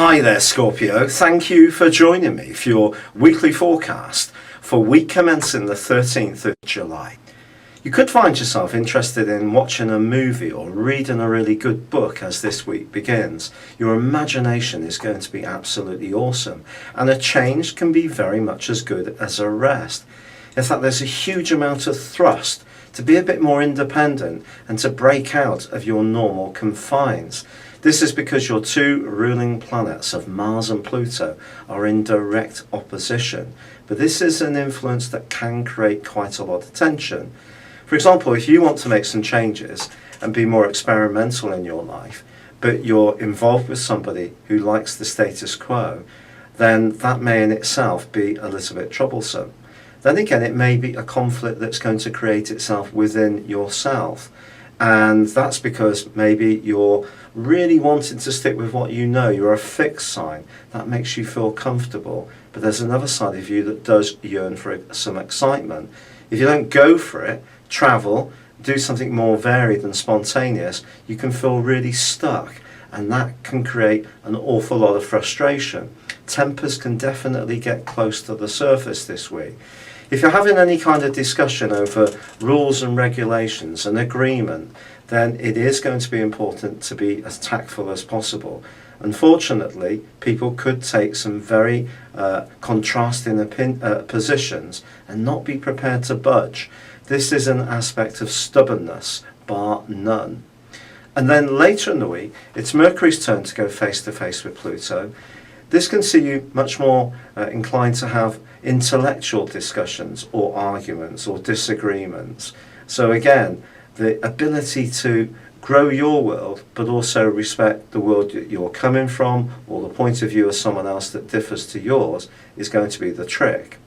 Hi there, Scorpio. Thank you for joining me for your weekly forecast for week commencing the 13th of July. You could find yourself interested in watching a movie or reading a really good book as this week begins. Your imagination is going to be absolutely awesome, and a change can be very much as good as a rest. In fact, there's a huge amount of thrust to be a bit more independent and to break out of your normal confines. This is because your two ruling planets of Mars and Pluto are in direct opposition, but this is an influence that can create quite a lot of tension. For example, if you want to make some changes and be more experimental in your life, but you're involved with somebody who likes the status quo, then that may in itself be a little bit troublesome. Then again, it may be a conflict that's going to create itself within yourself. And that's because maybe you're really wanting to stick with what you know. You're a fixed sign. That makes you feel comfortable. But there's another side of you that does yearn for some excitement. If you don't go for it, travel, do something more varied and spontaneous, you can feel really stuck. And that can create an awful lot of frustration. Tempers can definitely get close to the surface this week. If you're having any kind of discussion over rules and regulations and agreement, then it is going to be important to be as tactful as possible. Unfortunately, people could take some very contrasting positions and not be prepared to budge. This is an aspect of stubbornness, bar none. And then later in the week, it's Mercury's turn to go face to face with Pluto. This can see you much more inclined to have intellectual discussions or arguments or disagreements. So again, the ability to grow your world but also respect the world that you're coming from or the point of view of someone else that differs to yours is going to be the trick.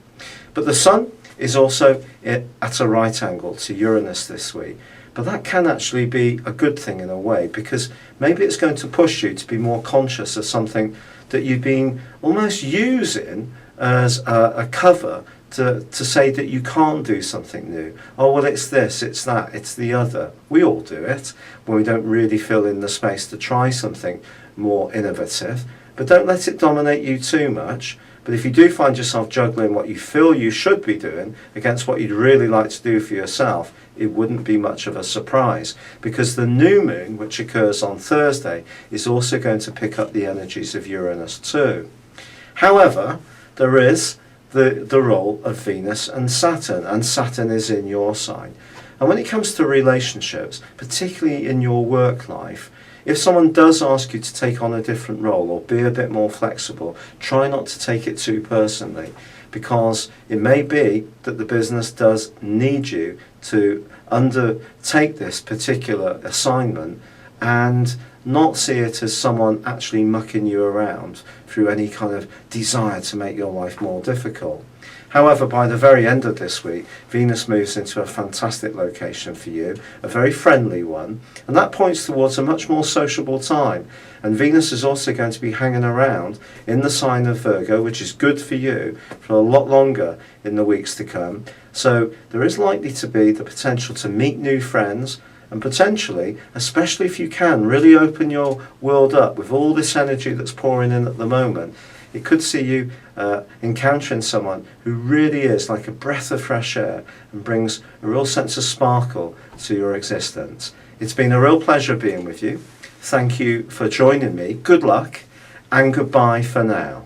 But the Sun is also at a right angle to Uranus this week. But that can actually be a good thing in a way, because maybe it's going to push you to be more conscious of something that you've been almost using as a cover to say that you can't do something new. Oh, well, it's this, it's that, it's the other. We all do it when we don't really feel in the space to try something more innovative. But don't let it dominate you too much. But if you do find yourself juggling what you feel you should be doing against what you'd really like to do for yourself, it wouldn't be much of a surprise, because the new moon, which occurs on Thursday, is also going to pick up the energies of Uranus too. However, there is the role of Venus and Saturn is in your sign. And when it comes to relationships, particularly in your work life, if someone does ask you to take on a different role or be a bit more flexible, try not to take it too personally, because it may be that the business does need you to undertake this particular assignment and not see it as someone actually mucking you around through any kind of desire to make your life more difficult. However, by the very end of this week, Venus moves into a fantastic location for you, a very friendly one, and that points towards a much more sociable time. And Venus is also going to be hanging around in the sign of Virgo, which is good for you for a lot longer in the weeks to come. So there is likely to be the potential to meet new friends, and potentially, especially if you can, really open your world up with all this energy that's pouring in at the moment. It could see you encountering someone who really is like a breath of fresh air and brings a real sense of sparkle to your existence. It's been a real pleasure being with you. Thank you for joining me. Good luck and goodbye for now.